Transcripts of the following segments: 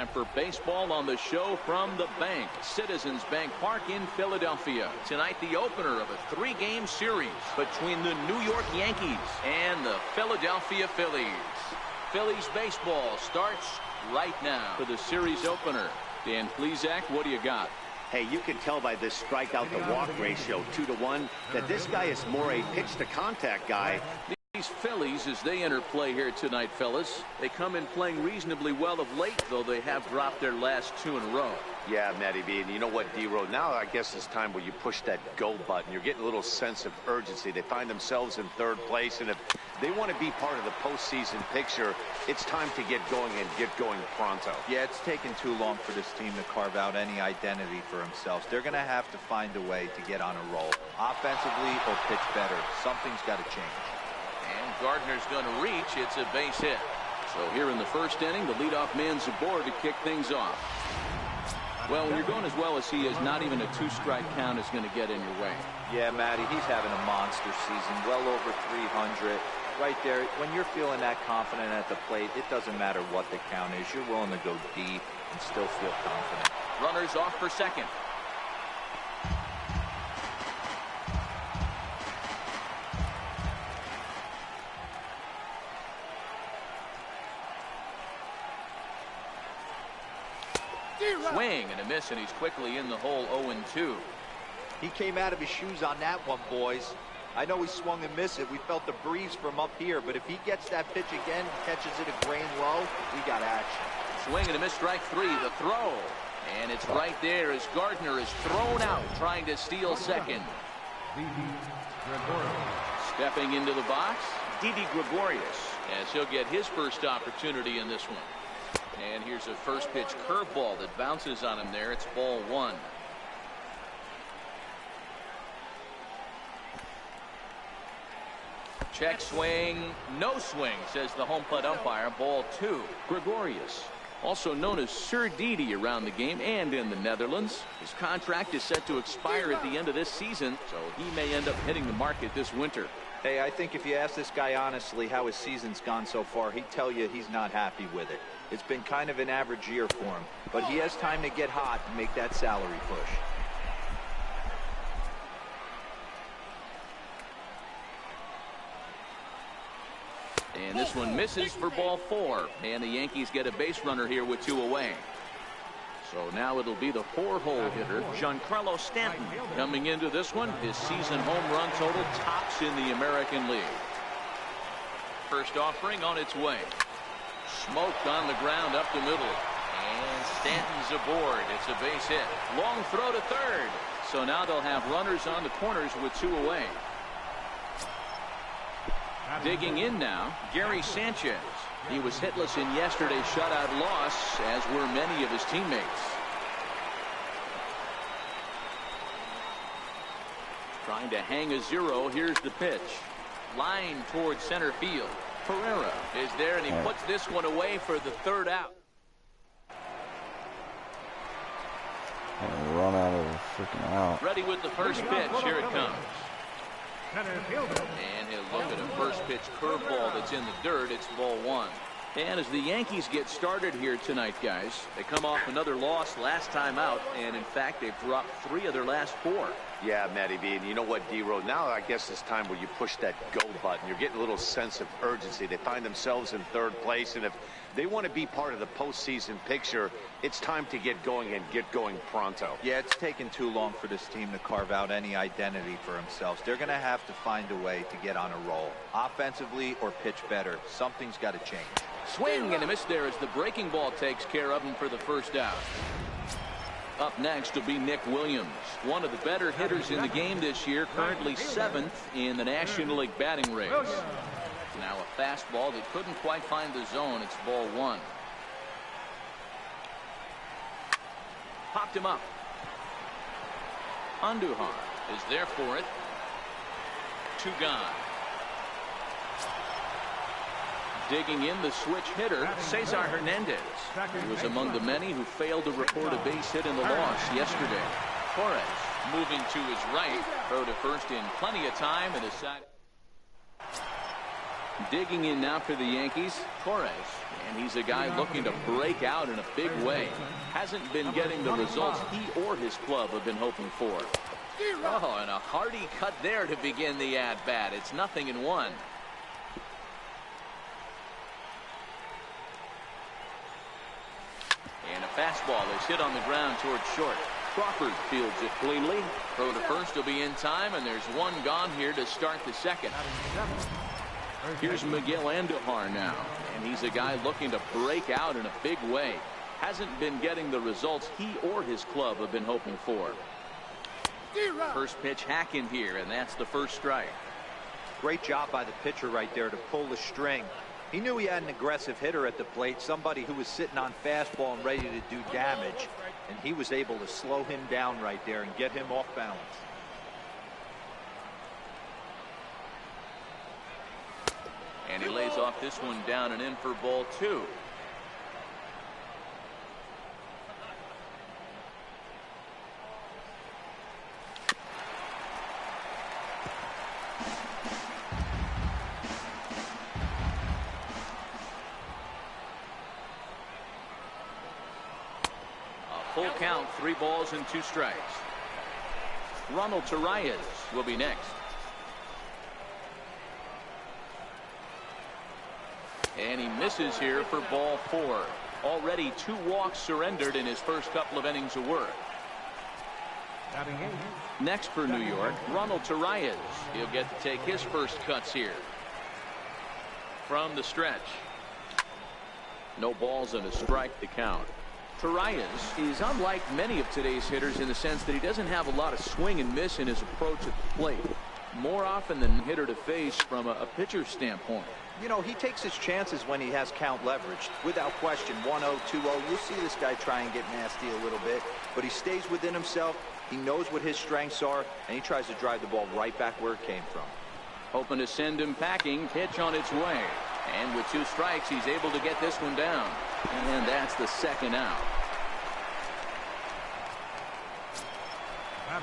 Time for baseball on the show from the bank. Citizens Bank Park in Philadelphia. Tonight, the opener of a 3-game series between the New York Yankees and the Philadelphia Phillies. Phillies baseball starts right now for the series opener. Dan Plesac, what do you got? Hey, you can tell by this strikeout to walk ratio 2-to-1 that this guy is more a pitch to contact guy. These Phillies, as they enter play here tonight, fellas, they come in playing reasonably well of late, though they have dropped their last 2 in a row. Yeah, Matty B, and you know what, D-Row, now I guess it's time where you push that go button. You're getting a little sense of urgency. They find themselves in 3rd place, and if they want to be part of the postseason picture, it's time to get going and get going pronto. Yeah, it's taken too long for this team to carve out any identity for themselves. They're going to have to find a way to get on a roll, offensively or pitch better. Something's got to change. And Gardner's going to reach. It's a base hit. So here in the 1st inning, the leadoff man's aboard to kick things off. Well, when you're going as well as he is, not even a 2-strike count is going to get in your way. Yeah, Matty, he's having a monster season, well over 300. Right there, when you're feeling that confident at the plate, it doesn't matter what the count is. You're willing to go deep and still feel confident. Runners off for second. Swing and a miss, and he's quickly in the hole. 0-2. He came out of his shoes on that one, boys. I know he swung and missed it. We felt the breeze from up here, but if he gets that pitch again, catches it a grain low, we got action. Swing and a miss, strike 3. The throw, and it's right there as Gardner is thrown out, trying to steal second. Stepping into the box, Didi Gregorius, as he'll get his first opportunity in this one. And here's a first pitch curveball that bounces on him there. It's ball 1. Check swing, no swing, says the home plate umpire. Ball 2. Gregorius, also known as Sir Didi around the game and in the Netherlands. His contract is set to expire at the end of this season, so he may end up hitting the market this winter. Hey, I think if you ask this guy honestly how his season's gone so far, he'd tell you he's not happy with it. It's been kind of an average year for him, but he has time to get hot and make that salary push. And this one misses for ball 4, and the Yankees get a base runner here with 2 away. So now it'll be the 4-hole hitter, Giancarlo Stanton, coming into this one. His season home run total tops in the American League. First offering on its way. Smoked on the ground up the middle. And Stanton's aboard. It's a base hit. Long throw to 3rd. So now they'll have runners on the corners with 2 away. Digging in now, Gary Sanchez. He was hitless in yesterday's shutout loss, as were many of his teammates. Trying to hang a 0. Here's the pitch. Line towards center field. Pereira is there, and he puts this one away for the 3rd out. Run out of the freaking out. Ready with the first pitch. Here it comes. And he'll look at a first pitch curveball that's in the dirt. It's ball 1. And as the Yankees get started here tonight, guys, they come off another loss last time out, and in fact they've dropped 3 of their last 4. Yeah, Matty B, and you know what, D-Row, now I guess it's time where you push that go button. You're getting a little sense of urgency. They find themselves in 3rd place, and if they want to be part of the postseason picture, it's time to get going and get going pronto. Yeah, it's taken too long for this team to carve out any identity for themselves. They're going to have to find a way to get on a roll, offensively or pitch better. Something's got to change. Swing and a miss there as the breaking ball takes care of him for the 1st out. Up next will be Nick Williams, one of the better hitters in the game this year, currently 7th in the National League batting race. Now a fastball that couldn't quite find the zone. It's ball 1. Popped him up. Andujar is there for it. 2 gone. Digging in, the switch hitter, Cesar Hernandez. He was among the many who failed to report a base hit in the loss yesterday. Torres moving to his right. Throw to first in plenty of time and decided. Digging in now for the Yankees, Torres. And he's a guy looking to break out in a big way. Hasn't been getting the results he or his club have been hoping for. Oh, and a hearty cut there to begin the at-bat. It's 0-1. And a fastball is hit on the ground towards short. Crawford fields it cleanly. Throw to first will be in time, and there's one gone here to start the second. Here's Miguel Andujar now, and he's a guy looking to break out in a big way. Hasn't been getting the results he or his club have been hoping for. First pitch hack in here, and that's the first strike. Great job by the pitcher right there to pull the string. He knew he had an aggressive hitter at the plate, somebody who was sitting on fastball and ready to do damage, and he was able to slow him down right there and get him off balance. And he lays off this one down and in for ball 2. A full count, 3 balls and 2 strikes. Ronald Torres will be next. And he misses here for ball 4. Already 2 walks surrendered in his first couple of innings of work. Next for New York, Ronald Torres. He'll get to take his first cuts here. From the stretch. No balls and a strike to count. Torres is unlike many of today's hitters in the sense that he doesn't have a lot of swing and miss in his approach at the plate. More often than hitter to face from a pitcher's standpoint. You know, he takes his chances when he has count leveraged. Without question, 1-0, 2-0. You'll see this guy try and get nasty a little bit, but he stays within himself. He knows what his strengths are, and he tries to drive the ball right back where it came from. Hoping to send him packing. Pitch on its way. And with 2 strikes, he's able to get this one down. And that's the second out.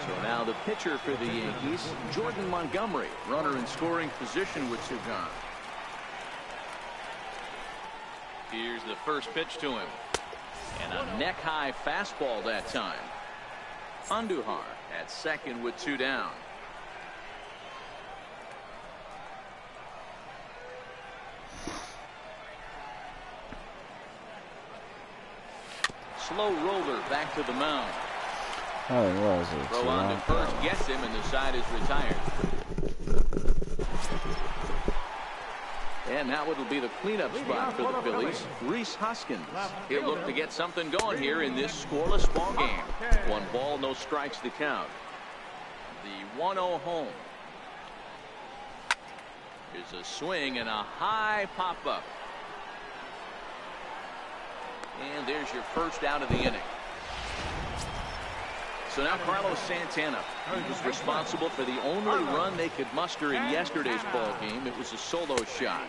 So now the pitcher for the Yankees, Jordan Montgomery. Runner in scoring position with 2 gone. Here's the first pitch to him. And a neck-high fastball that time. Andujar at second with 2 down. Slow roller back to the mound. Oh, it was. Throw on to first gets him, and the side is retired. And now it'll be the cleanup spot for the Phillies. Rhys Hoskins. He'll look to get something going here in this scoreless ball game. 1 ball, no strikes to count. The 1-0 home. Here's a swing and a high pop-up. And there's your first out of the inning. So now Carlos Santana. He was responsible for the only run they could muster in yesterday's ball game. It was a solo shot.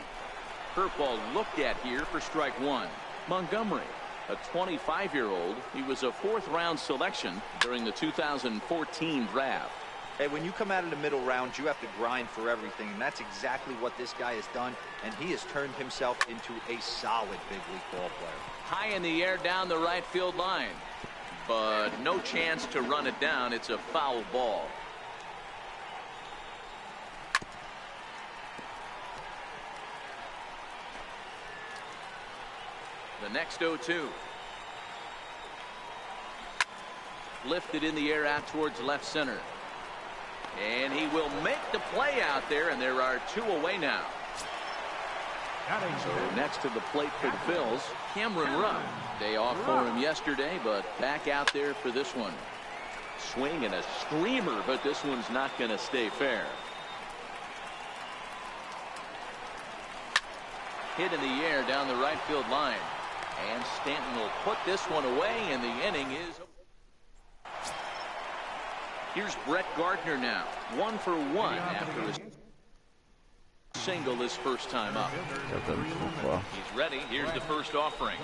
Curveball looked at here for strike 1. Montgomery, a 25-year-old. He was a 4th-round selection during the 2014 draft. Hey, when you come out of the middle rounds, you have to grind for everything, and that's exactly what this guy has done, and he has turned himself into a solid big league ball player. High in the air down the right field line. But no chance to run it down. It's a foul ball. The next 0-2. Lifted in the air out towards left center. And he will make the play out there, and there are 2 away now. So next to the plate for the Phils, Cameron Rupp. Day off for him yesterday, but back out there for this one. Swing and a screamer, but this one's not going to stay fair. Hit in the air down the right field line. And Stanton will put this one away, and the inning is... Here's Brett Gardner now. 1 for 1 after his single his first time up. He's ready. Here's the first offering.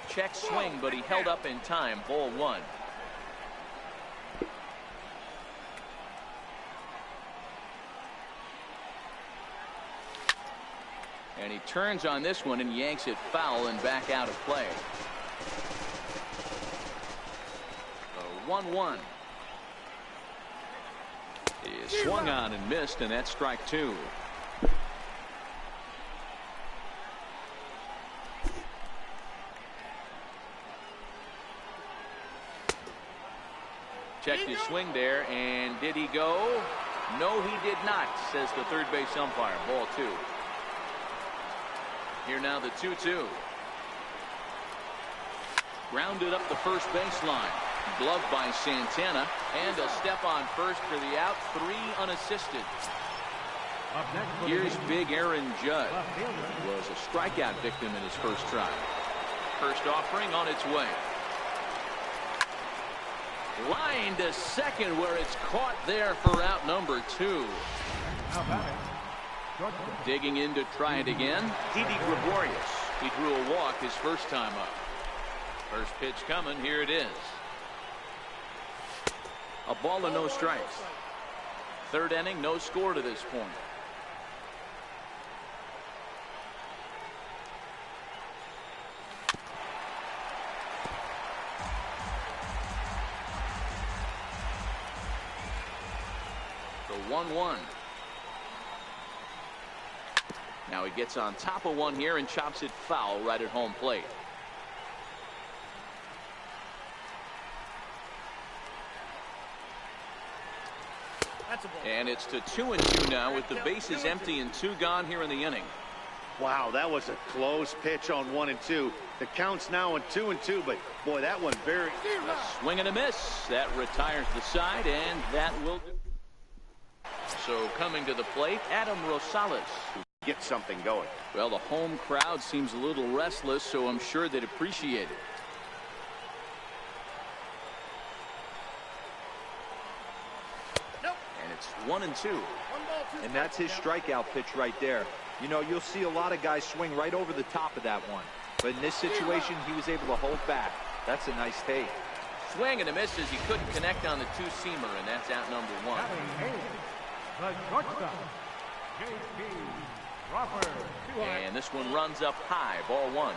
Check swing, but he held up in time. Ball 1. And he turns on this one and yanks it foul and back out of play. 1-1. He swung on and missed, and that's strike two. Checked his swing there, and did he go? No, he did not, says the third base umpire. Ball two. Here now the 2-2. Grounded up the first baseline. Gloved by Santana, and a step on first for the out. 3 unassisted. Here's big Aaron Judge. Was a strikeout victim in his first try. First offering on its way. Line to second, where it's caught there for out number 2. Digging in to try it again. Didi Gregorius. He drew a walk his first time up. First pitch coming. Here it is. A ball and no strikes. Third inning, no score to this point. The 1-1. Now he gets on top of one here and chops it foul right at home plate. And it's to 2-2 now with the bases empty and 2 gone here in the inning. Wow, that was a close pitch on 1-2. The count's now on 2-2, but boy, that one very... A swing and a miss. That retires the side, and that will do. So coming to the plate, Adam Rosales. Get something going. Well, the home crowd seems a little restless, so I'm sure they'd appreciate it. And it's 1-2. And that's his strikeout pitch right there. You know, you'll see a lot of guys swing right over the top of that one. But in this situation, he was able to hold back. That's a nice take. Swing and a miss as he couldn't connect on the two-seamer, and that's out number 1. And this one runs up high. Ball 1.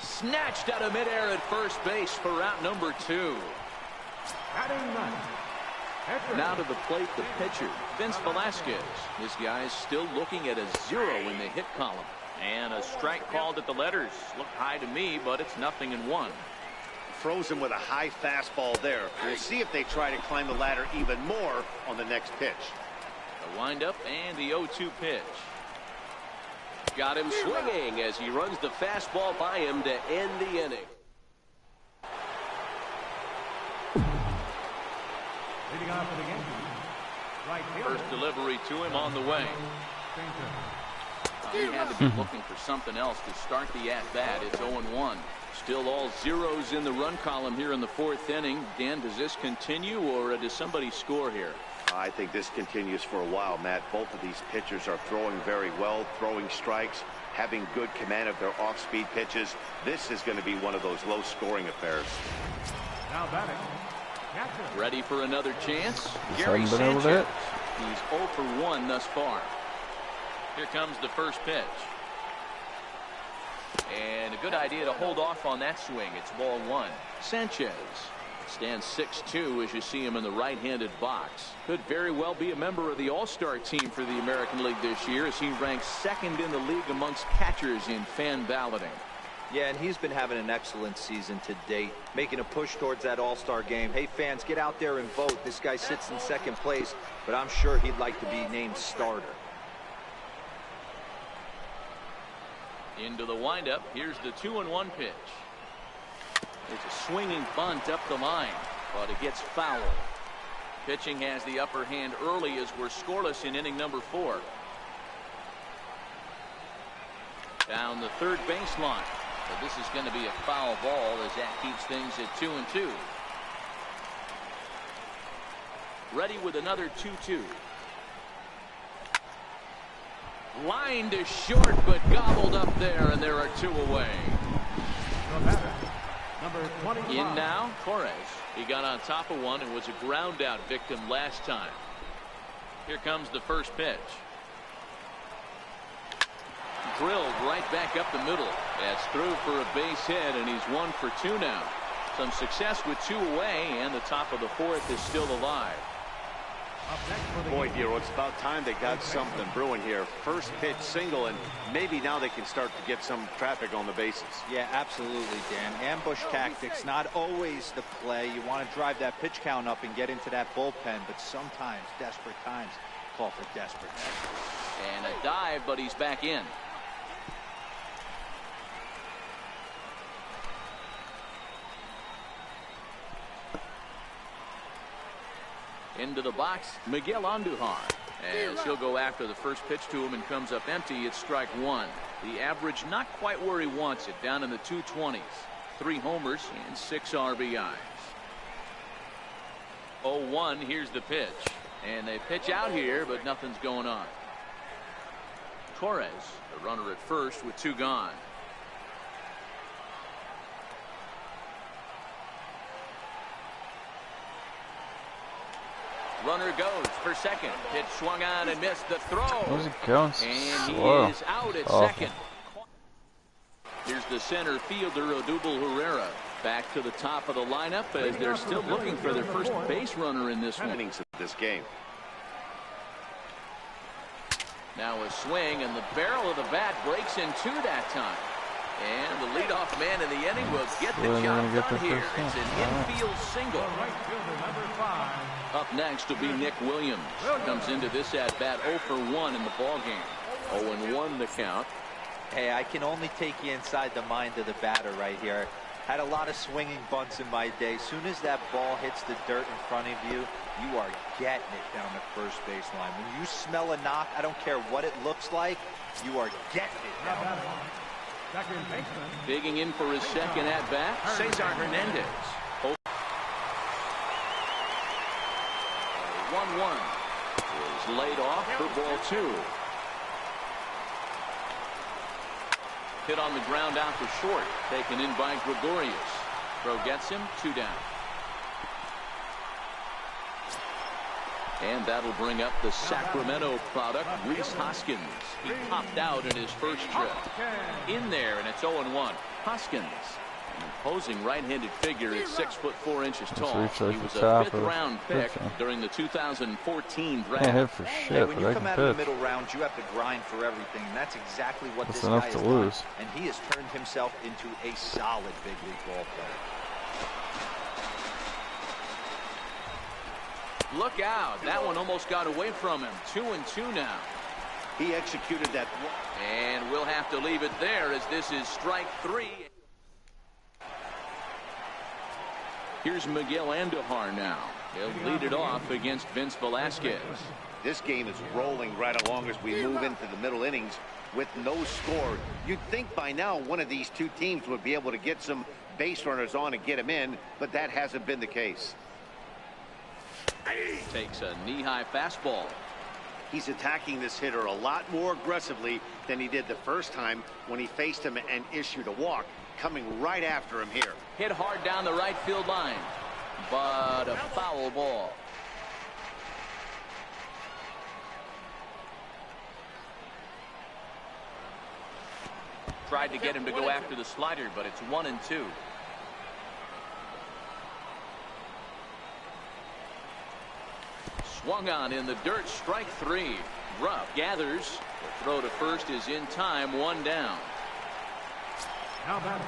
Snatched out of midair at first base for out number 2. Now to the plate, the pitcher, Vince Velasquez. This guy's still looking at a 0 in the hit column. And a strike called at the letters. Looked high to me, but it's 0-1. Froze him with a high fastball there. We'll see if they try to climb the ladder even more on the next pitch. The windup and the 0-2 pitch. Got him swinging as he runs the fastball by him to end the inning. Leading off for the Yankees. First delivery to him on the way. He had to be looking for something else to start the at-bat. It's 0-1. Still all zeros in the run column here in the 4th inning. Dan, does this continue, or does somebody score here? I think this continues for a while, Matt. Both of these pitchers are throwing very well, throwing strikes, having good command of their off-speed pitches. This is going to be one of those low-scoring affairs. Now batting. Ready for another chance? Gary Sanchez. He's 0 for 1 thus far. Here comes the first pitch. And a good idea to hold off on that swing. It's ball 1. Sanchez stands 6'2" as you see him in the right-handed box. Could very well be a member of the All-Star team for the American League this year, as he ranks 2nd in the league amongst catchers in fan balloting. Yeah, and he's been having an excellent season to date, making a push towards that All-Star game. Hey, fans, get out there and vote. This guy sits in 2nd place, but I'm sure he'd like to be named starter. Into the windup. Here's the 2-1 pitch. It's a swinging bunt up the line, but it gets fouled. Pitching has the upper hand early as we're scoreless in inning number 4. Down the third baseline. But this is going to be a foul ball as that keeps things at 2-2. Ready with another 2-2. Line to short, but gobbled up there, and there are 2 away. Number 25. In now, Torres. He got on top of one and was a ground out victim last time. Here comes the first pitch. Drilled right back up the middle. That's through for a base hit, and he's 1 for 2 now. Some success with 2 away, and the top of the 4th is still alive. Boy, Dero, it's about time they got something brewing here. First pitch single, and maybe now they can start to get some traffic on the bases. Yeah, absolutely, Dan. Ambush tactics, not always the play. You want to drive that pitch count up and get into that bullpen, but sometimes desperate times call for desperate measures. And a dive, but he's back in. Into the box, Miguel Andujar. As he'll go after the first pitch to him and comes up empty, it's strike 1. The average not quite where he wants it, down in the 220s. 3 homers and 6 RBIs. 0-1, here's the pitch. And they pitch out here, but nothing's going on. Torres, the runner at first with 2 gone. Runner goes for second. Pitch swung on and missed the throw. Where's it going? And Slow. he is out at Awful. second. Here's the center fielder, Odubel Herrera. Back to the top of the lineup as they're still looking for their first base runner in this one. Innings of this game. Now a swing, and the barrel of the bat breaks in 2 that time. And the leadoff man in the inning will get the job done here. It's an infield single. Right fielder, number 5. Up next will be Nick Williams. Comes into this at-bat 0 for 1 in the ballgame. 0-1 the count. Hey, I can only take you inside the mind of the batter right here. Had a lot of swinging bunts in my day. Soon as that ball hits the dirt in front of you, you are getting it down the first baseline. When you smell a knock, I don't care what it looks like, you are getting it down the line. Second baseman. Digging in for his second at-bat, Cesar Hernandez. 1-1 is laid off for ball 2. Hit on the ground out to short, taken in by Gregorius. Throw gets him, 2 down. And that'll bring up the Sacramento product, Rhys Hoskins. He popped out in his first trip. In there, and it's 0-1. Hoskins, an imposing right-handed figure at 6'4" tall. He was a 5th round pick during the 2014 draft. Can't hit for Hey, shit, when but you I come can out of the pitch. middle rounds, you have to grind for everything, and that's exactly what That's this enough guy to has lose. done. And he has turned himself into a solid big league ball player. Look out. That one almost got away from him. 2-2 now. He executed that. And we'll have to leave it there as this is strike 3. Here's Miguel Andujar now. He'll lead it off against Vince Velasquez. This game is rolling right along as we move into the middle innings with no score. You'd think by now one of these 2 teams would be able to get some base runners on and get them in, but that hasn't been the case. Takes a knee-high fastball. He's attacking this hitter a lot more aggressively than he did the first time when he faced him and issued a walk. Coming right after him here. Hit hard down the right field line, but a foul ball. Tried to get him to go after the slider, but it's 1-2. Swung on in the dirt, strike 3. Ruff gathers. The throw to first is in time, 1 down. Now batting.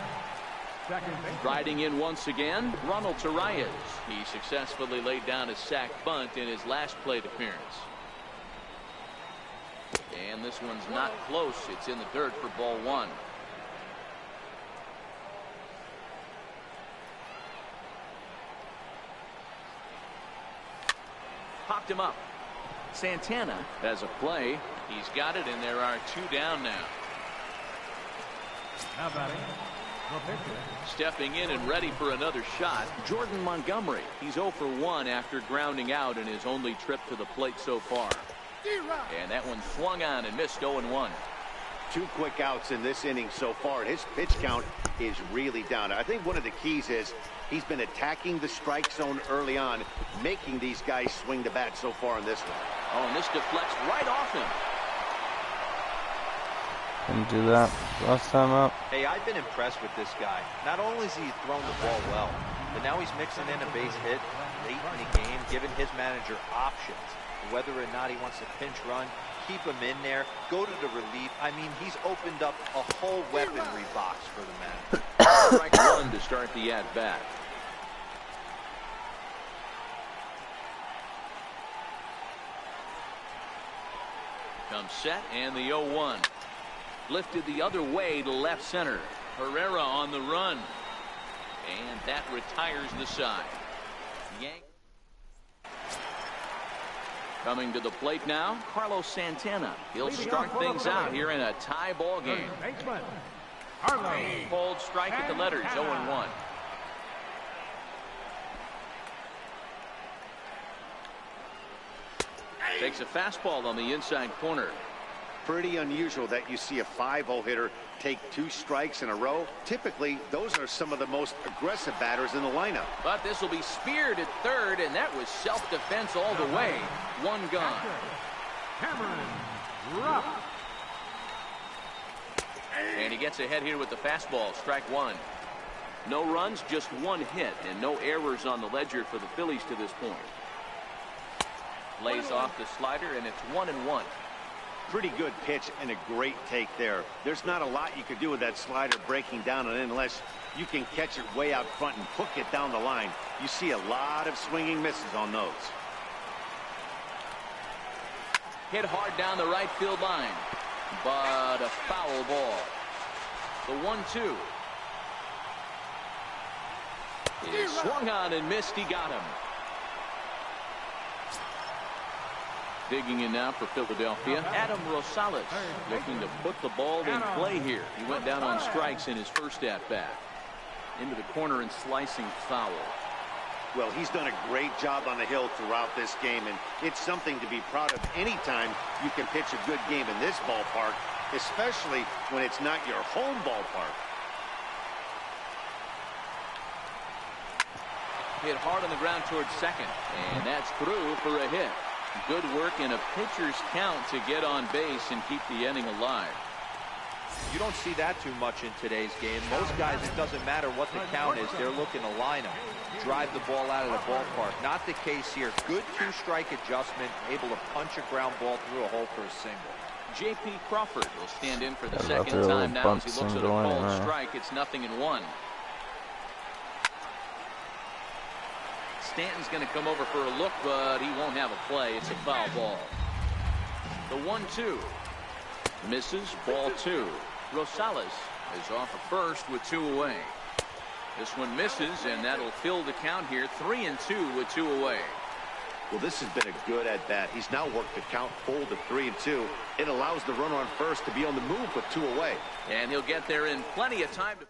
Second baseman. Riding in once again, Ronald Torres. He successfully laid down a sac bunt in his last plate appearance. And this one's not close. It's in the dirt for ball 1. Popped him up. Santana has a play. He's got it, and there are 2 down now. Now batting. The pitcher. Stepping in and ready for another shot, Jordan Montgomery. He's 0 for 1 after grounding out in his only trip to the plate so far. And that one swung on and missed. 0-1. 2 quick outs in this inning so far. His pitch count is really down. I think one of the keys is he's been attacking the strike zone early on, making these guys swing the bat so far in this one. Oh, and this deflects right off him. Didn't do that last time out. Hey, I've been impressed with this guy. Not only has he thrown the ball well, but now he's mixing in a base hit late in the game, giving his manager options. Whether or not he wants to pinch run, keep him in there, go to the relief. I mean, he's opened up a whole weaponry box for the manager. Strike one to start the at-bat. Comes set, and the 0-1. Lifted the other way to left center. Herrera on the run. And that retires the side. Coming to the plate now, Carlos Santana. He'll start things out here in a tie ball game. Cold strike at the letters, 0-1. Takes a fastball on the inside corner. Pretty unusual that you see a 5-0 hitter take 2 strikes in a row. Typically, those are some of the most aggressive batters in the lineup. But this will be speared at third, and that was self-defense all the way. 1 gone. And he gets ahead here with the fastball, strike 1. No runs, just 1 hit, and no errors on the ledger for the Phillies to this point. Lays off the slider, and it's 1-1. Pretty good pitch and a great take there. There's not a lot you could do with that slider breaking down and in unless you can catch it way out front and hook it down the line. You see a lot of swinging misses on those. Hit hard down the right field line, but a foul ball. The 1-2 is swung on and missed. He got him. Digging in now for Philadelphia, Adam Rosales looking to put the ball in play here. He went down on strikes in his first at-bat. Into the corner and slicing foul. Well, he's done a great job on the hill throughout this game, and it's something to be proud of anytime you can pitch a good game in this ballpark, especially when it's not your home ballpark. Hit hard on the ground towards second, and that's through for a hit. Good work in a pitcher's count to get on base and keep the inning alive. You don't see that too much in today's game. Most guys, it doesn't matter what the count is, they're looking to line them, drive the ball out of the ballpark. Not the case here. Good 2-strike adjustment, able to punch a ground ball through a hole for a single. J.P. Crawford will stand in for the second time now as he looks at a called strike. It's 0-1. Stanton's going to come over for a look, but he won't have a play. It's a foul ball. The 1-2 misses, ball 2. Rosales is off at first with 2 away. This one misses, and that'll fill the count here. 3-2 with 2 away. Well, this has been a good at-bat. He's now worked the count full to 3-2. It allows the runner on first to be on the move with 2 away. And he'll get there in plenty of time to...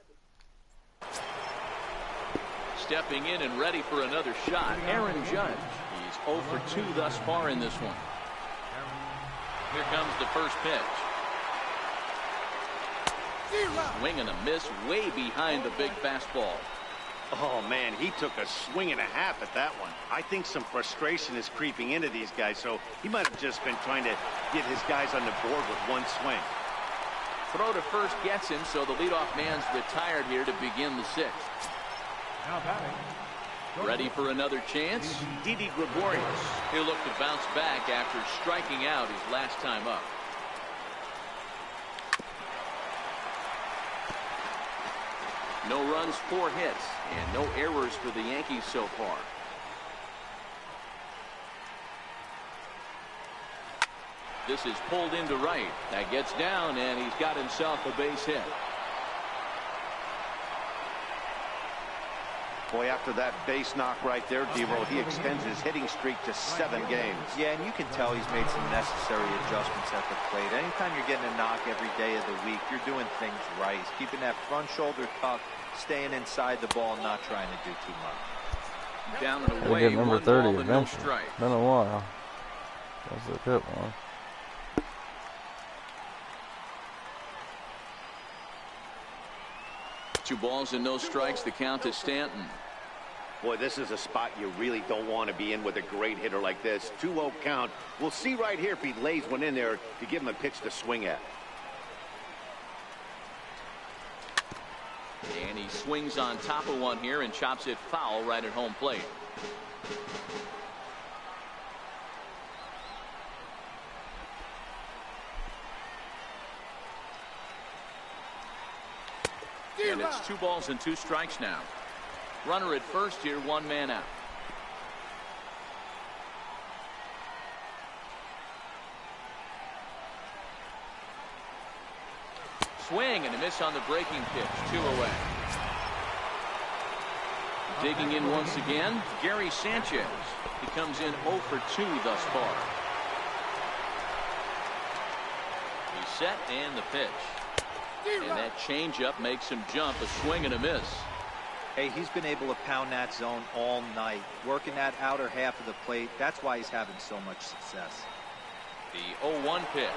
Stepping in and ready for another shot, Aaron Judge. He's 0 for 2 thus far in this one. Here comes the first pitch. Swing and a miss way behind the big fastball. Oh, man, he took a swing and a half at that one. I think some frustration is creeping into these guys, so he might have just been trying to get his guys on the board with 1 swing. Throw to first gets him, so the leadoff man's retired here to begin the 6th. Ready for another chance? Didi Gregorius. He'll look to bounce back after striking out his last time up. No runs, 4 hits, and no errors for the Yankees so far. This is pulled into right. That gets down, and he's got himself a base hit. Boy, after that base knock right there, D-Roll, he extends his hitting streak to 7 games. Yeah, and you can tell he's made some necessary adjustments at the plate. Anytime you're getting a knock every day of the week, you're doing things right. He's keeping that front shoulder tucked, staying inside the ball, not trying to do too much. Down and away, get number 1 30 ball and no eventually. strike. Been a while. That's a good one. 2 balls and no strikes. The count to Stanton. Boy, this is a spot you really don't want to be in with a great hitter like this. 2-0 count. We'll see right here if he lays one in there to give him a pitch to swing at. And he swings on top of one here and chops it foul right at home plate. And it's 2 balls and 2 strikes now. Runner at first here, 1 man out. Swing and a miss on the breaking pitch. 2 away. Digging in once again, Gary Sanchez. He comes in 0 for 2 thus far. He's set and the pitch. And that changeup makes him jump. A swing and a miss. Hey, he's been able to pound that zone all night, working that outer half of the plate. That's why he's having so much success. The 0-1 pitch.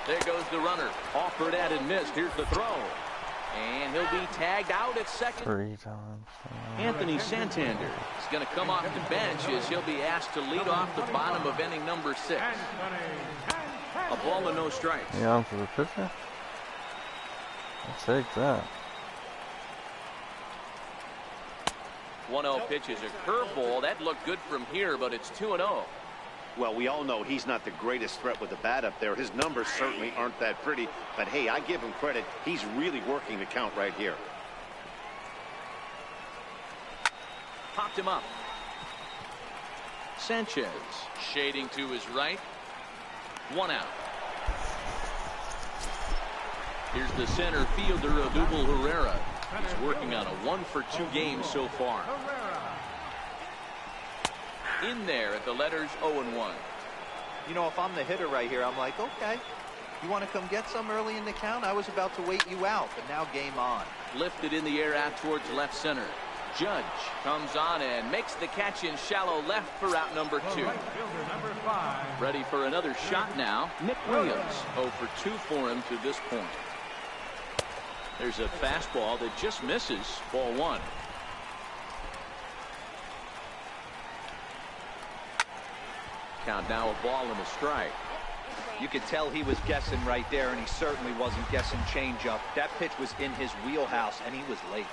There goes the runner. Offered at and missed. Here's the throw. And he'll be tagged out at second. 3 times. Anthony Santander is going to come off the bench as he'll be asked to lead off the bottom of inning number 6. A ball and no strikes. Yeah, I'm for the pitcher. I'll take that. 1-0 pitch is a curveball. That looked good from here, but it's 2-0. Well, we all know he's not the greatest threat with the bat up there. His numbers certainly aren't that pretty. But, hey, I give him credit. He's really working the count right here. Popped him up. Sanchez shading to his right. 1 out. Here's the center fielder, Odubel Herrera. He's working on a 1 for 2 game so far. In there at the letters 0-1. You know, if I'm the hitter right here, I'm like, okay, you want to come get some early in the count? I was about to wait you out, but now game on. Lifted in the air out towards left center. Judge comes on and makes the catch in shallow left for out number 2. Ready for another shot now. Nick Williams 0 for 2 for him to this point. There's a fastball that just misses. Ball 1. Count now a ball and a strike. You could tell he was guessing right there, and he certainly wasn't guessing changeup. That pitch was in his wheelhouse, and he was late.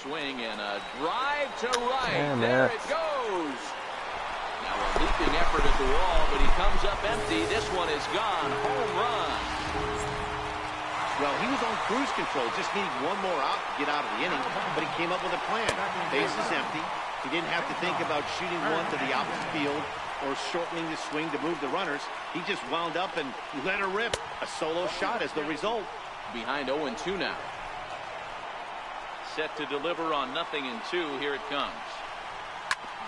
Swing and a drive to right. Damn there it. It goes. Now a leaping effort at the wall, but he comes up empty. This one is gone. Home run. Well, he was on cruise control, just needing one more out to get out of the inning, but he came up with a plan. Base is empty. He didn't have to think about shooting one to the opposite field or shortening the swing to move the runners. He just wound up and let her rip. A solo shot is the result. Behind 0-2 now. Set to deliver on 0-2. Here it comes.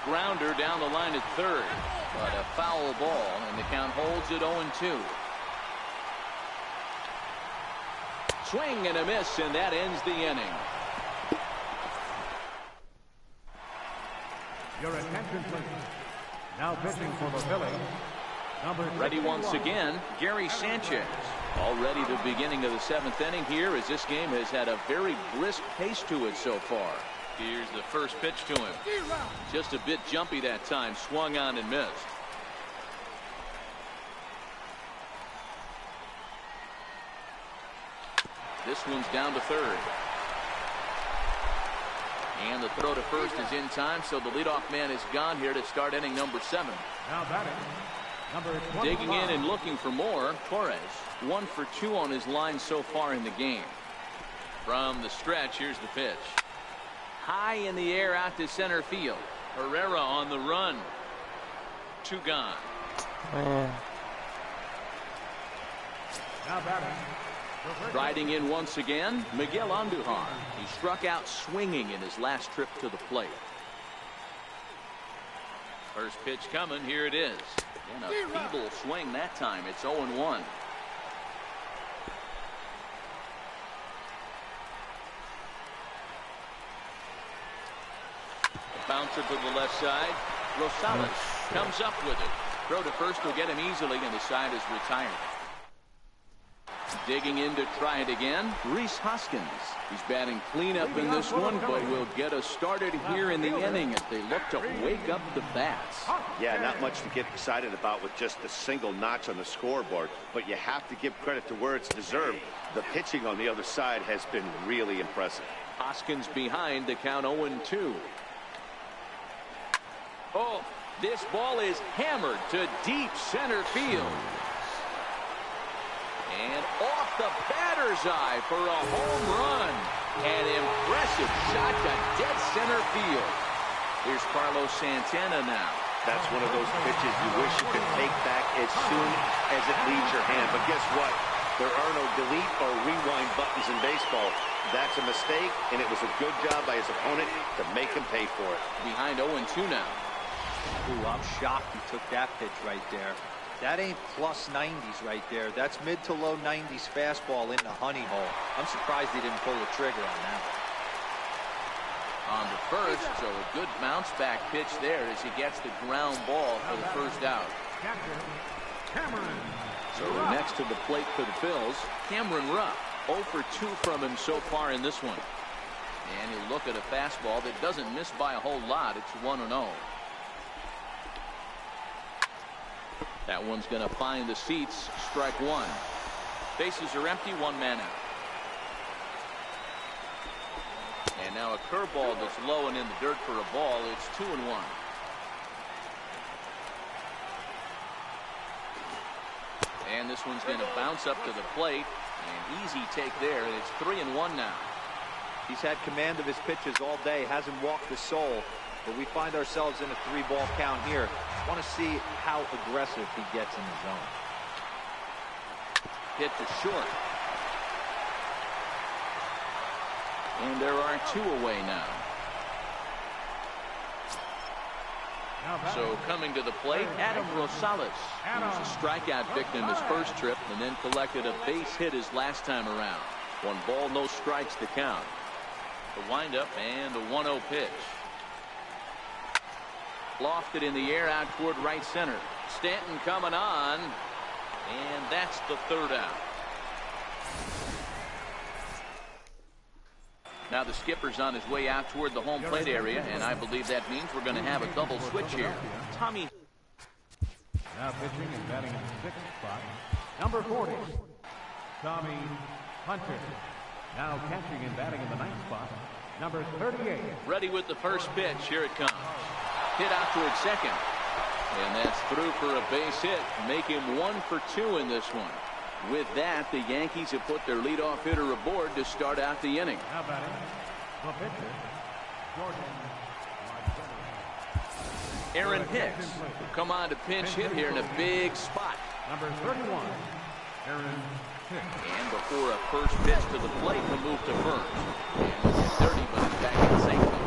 Grounder down the line at third, but a foul ball, and the count holds at 0-2. Swing and a miss, and that ends the inning. Your attention, please. Now pitching for the Phillies. Ready once again, Gary Sanchez. Already the beginning of the 7th inning here, as this game has had a very brisk pace to it so far. Here's the first pitch to him. Just a bit jumpy that time. Swung on and missed. This one's down to third. And the throw to first is in time, so the leadoff man is gone here to start inning number 7. Now batting, number 25. Digging in and looking for more, Torres. 1 for 2 on his line so far in the game. From the stretch, here's the pitch. High in the air out to center field. Herrera on the run. 2 gone. Man. Now batting. Riding in once again, Miguel Andujar. He struck out swinging in his last trip to the plate. First pitch coming. Here it is. And a feeble swing that time. It's 0-1. Bouncer to the left side. Rosales comes up with it. Throw to first will get him easily, and the side is retired. Digging in to try it again, Rhys Hoskins. He's batting cleanup in this one, but will get us started here in the inning as they look to wake up the bats. Yeah, not much to get excited about with just a single notch on the scoreboard, but you have to give credit to where it's deserved. The pitching on the other side has been really impressive. Hoskins behind, the count 0-2. Oh, this ball is hammered to deep center field. And off the batter's eye for a home run. An impressive shot to dead center field. Here's Carlos Santana now. That's one of those pitches you wish you could take back as soon as it leaves your hand. But guess what? There are no delete or rewind buttons in baseball. That's a mistake, and it was a good job by his opponent to make him pay for it. Behind 0-2 now. Ooh, I'm shocked he took that pitch right there. That ain't plus 90s right there. That's mid to low 90s fastball in the honey hole. I'm surprised he didn't pull the trigger on that. On the first, so a good bounce back pitch there as he gets the ground ball for the first out. So next to the plate for the Phils, Cameron Rupp. 0 for 2 from him so far in this one. And he'll look at a fastball that doesn't miss by a whole lot. It's 1-0. That one's going to find the seats. Strike one. Bases are empty. One man out. And now a curveball that's low and in the dirt for a ball. It's 2-1. And this one's going to bounce up to the plate. An easy take there. And it's 3-1 now. He's had command of his pitches all day. Hasn't walked the soul. But we find ourselves in a 3-ball count here. Want to see how aggressive he gets in the zone. Hit to short. And there are 2 away now. So coming to the plate, Adam Rosales. He was a strikeout victim his first trip and then collected a base hit his last time around. 1 ball, no strikes to count. The windup and the 1-0 pitch. Lofted in the air out toward right center. Stanton coming on. And that's the third out. Now the skipper's on his way out toward the home plate area, and I believe that means we're going to have a double switch here. Tommy. Now pitching and batting in the 6th spot, number 40, Tommy Hunter. Now catching and batting in the 9th spot, number 38. Ready with the first pitch. Here it comes. Hit out toward second. And that's through for a base hit. Make him 1 for 2 in this one. With that, the Yankees have put their leadoff hitter aboard to start out the inning. Now batting, the pitcher, Jordan. Aaron Hicks will come on to pinch hit here in a big spot. Number 31, Aaron Hicks. And before a first pitch to the plate, he'll move to first. And it's 30, but he's back in safety.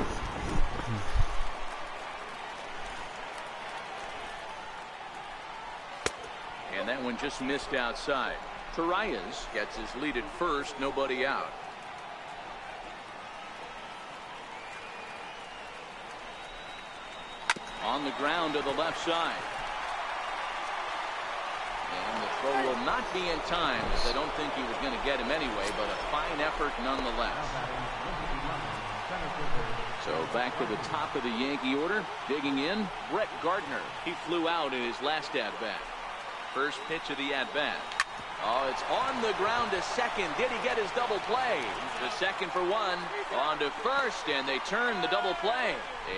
And that one just missed outside. Torreyes gets his lead at first, nobody out. On the ground to the left side. And the throw will not be in time, as I don't think he was going to get him anyway, but a fine effort nonetheless. So back to the top of the Yankee order. Digging in, Brett Gardner. He flew out in his last at-bat. First pitch of the at-bat. Oh, it's on the ground to second. Did he get his double play? The second for 1. On to first, and they turn the double play.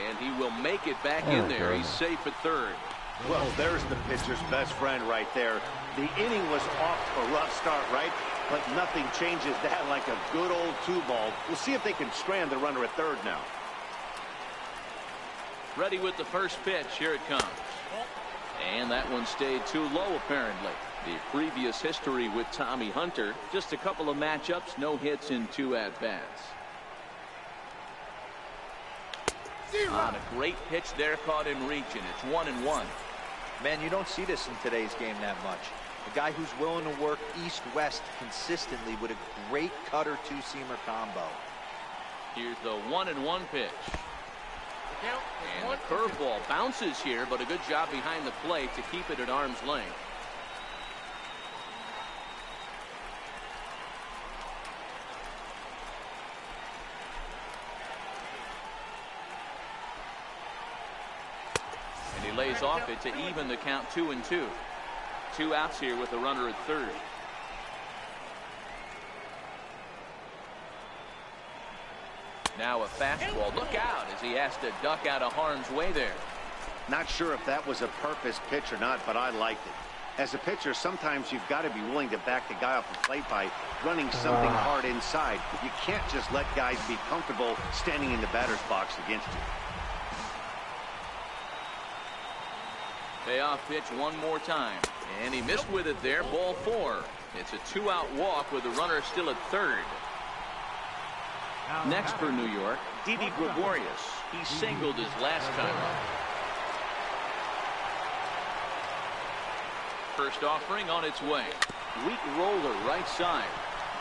And he will make it back in there. He's safe at third. Well, there's the pitcher's best friend right there. The inning was off to a rough start, right? But nothing changes that like a good old 2-ball. We'll see if they can strand the runner at third now. Ready with the first pitch. Here it comes. And that one stayed too low, apparently. The previous history with Tommy Hunter, just a couple of matchups, no hits in 2 at-bats. On a great pitch there, caught in reach, and it's 1-1. Man, you don't see this in today's game that much. A guy who's willing to work east-west consistently with a great cutter 2-seamer combo. Here's the 1-1 pitch. And the curveball bounces here, but a good job behind the plate to keep it at arm's length. lays off it to even the count 2-2. 2 outs here with a runner at third. Now a fastball. Look out as he has to duck out of harm's way there. Not sure if that was a purpose pitch or not, but I liked it. As a pitcher, sometimes you've got to be willing to back the guy off the plate by running something hard inside. You can't just let guys be comfortable standing in the batter's box against you. Payoff pitch one more time. And he missed with it there. Ball 4. It's a 2-out walk with the runner still at third. Next for New York, Didi Gregorius. He singled his last time up. First offering on its way. Weak roller right side.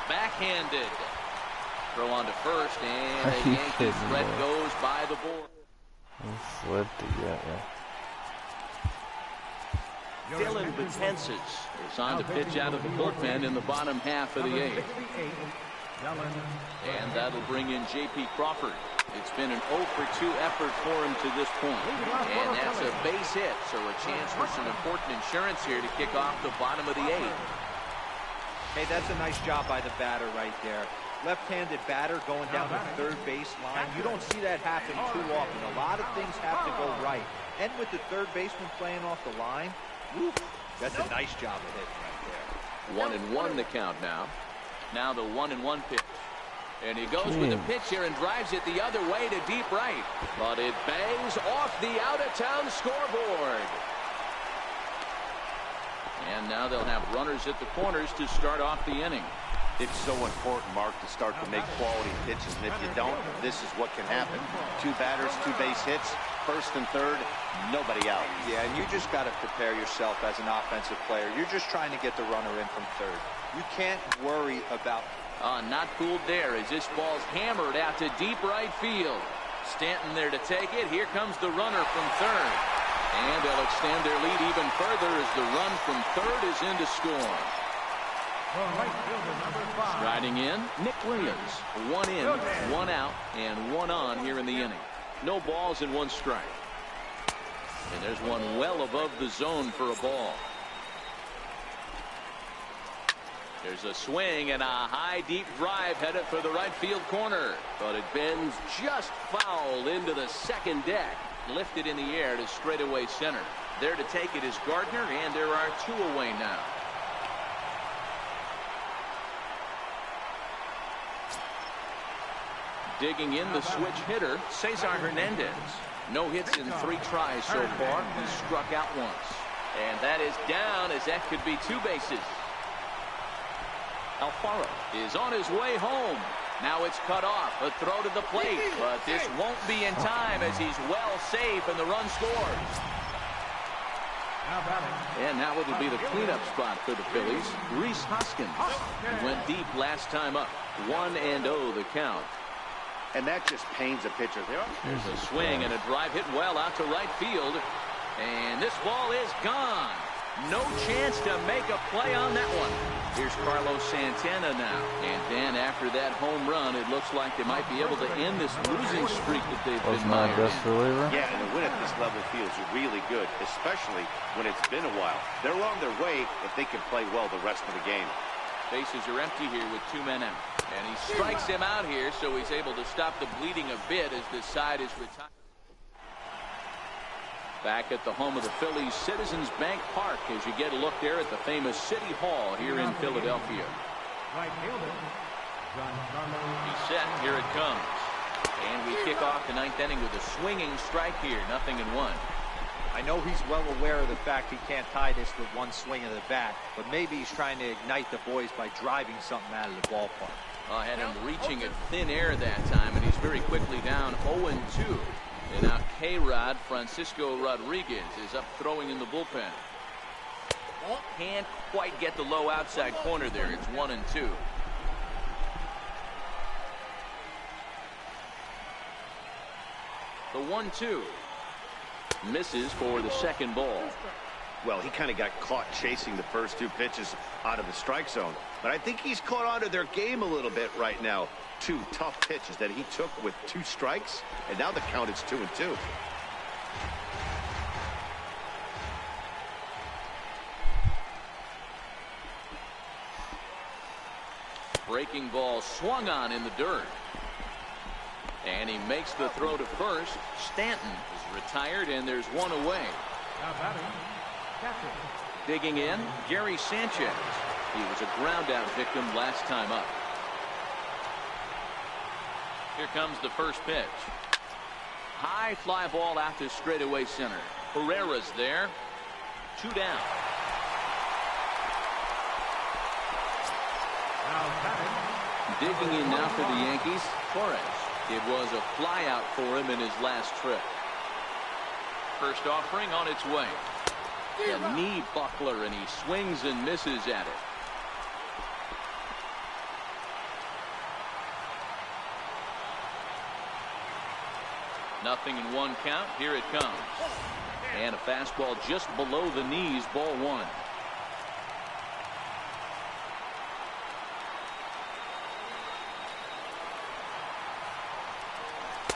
Backhanded. Throw on to first, and the Yankee threat goes by the board. Dylan Betances is on to pitch out of the bullpen in the bottom half of the 8th. And that'll bring in J.P. Crawford. It's been an 0-for-2 effort for him to this point. And that's a base hit, so a chance for some important insurance here to kick off the bottom of the 8th. Hey, that's a nice job by the batter right there. Left-handed batter going down the third base line. You don't see that happen too often. A lot of things have to go right. And with the third baseman playing off the line, whew, that's a nice job of hitting right there. 1-1 the count now. Now the 1-1 pitch. And he goes with the pitch here and drives it the other way to deep right. But it bangs off the out-of-town scoreboard. And now they'll have runners at the corners to start off the inning. It's so important, Mark, to start to make quality pitches. And if you don't, this is what can happen. 2 batters, 2 base hits, first and third, nobody out. Yeah, and you just got to prepare yourself as an offensive player. You're just trying to get the runner in from third. You can't worry about... Not fooled there as this ball's hammered out to deep right field. Stanton there to take it. Here comes the runner from third. And they'll extend their lead even further as the run from third is in to score. Striding in, Nick Williams. 1 in, 1 out, and 1 on here in the inning. No balls and 1 strike. And there's one well above the zone for a ball. There's a swing and a high deep drive headed for the right field corner, but it bends just foul into the second deck, lifted in the air to straightaway center. There to take it is Gardner, and there are 2 away now. Digging in the switch hitter, Cesar Hernandez. No hits in 3 tries so far. He struck out once, and that is down as that could be 2 bases. Alfaro is on his way home. Now it's cut off. A throw to the plate. But this won't be in time as he's well safe and the run scores. And now it'll be the cleanup spot for the Phillies. Rhys Hoskins. He went deep last time up. 1-0 the count. And that just pains a pitcher. There's a swing and a drive hit well out to right field. And this ball is gone. No chance to make a play on that one. Here's Carlos Santana now. And Dan, after that home run, it looks like they might be able to end this losing streak that they've been mired in. Yeah, and a win at this level feels really good, especially when it's been a while. They're on their way if they can play well the rest of the game. Bases are empty here with 2 men out. And he strikes him out here, so he's able to stop the bleeding a bit as this side is retired. Back at the home of the Phillies, Citizens Bank Park, as you get a look there at the famous City Hall here in Philadelphia. He's set. Here it comes. And we kick off the 9th inning with a swinging strike here. 0-1. I know he's well aware of the fact he can't tie this with 1 swing of the bat, but maybe he's trying to ignite the boys by driving something out of the ballpark. I had him reaching at thin air that time, and he's very quickly down 0-2. And now K-Rod Francisco Rodriguez is up throwing in the bullpen. Can't quite get the low outside corner there. It's 1-2. The 1-2 misses for the second ball. Well, he kind of got caught chasing the first 2 pitches out of the strike zone. But I think he's caught onto their game a little bit right now. 2 tough pitches that he took with 2 strikes, and now the count is 2-2. Breaking ball swung on in the dirt. And he makes the throw to first. Stanton is retired, and there's one away. Now batting, catcher. Digging in, Gary Sanchez. He was a ground-out victim last time up. Here comes the first pitch. High fly ball out to straightaway center. Herrera's there. 2 down. Now batting. Digging in now for the Yankees, Torres. It was a flyout for him in his last trip. First offering on its way. A knee buckler, and he swings and misses at it. Nothing in 1 count. Here it comes. And a fastball just below the knees, ball 1.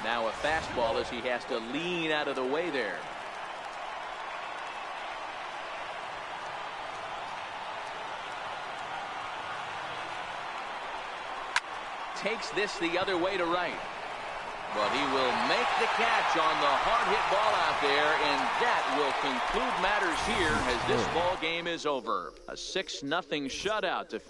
Now a fastball as he has to lean out of the way there. Takes this the other way to right. But he will make the catch on the hard hit ball out there, and that will conclude matters here as this ball game is over. A 6-0 shutout to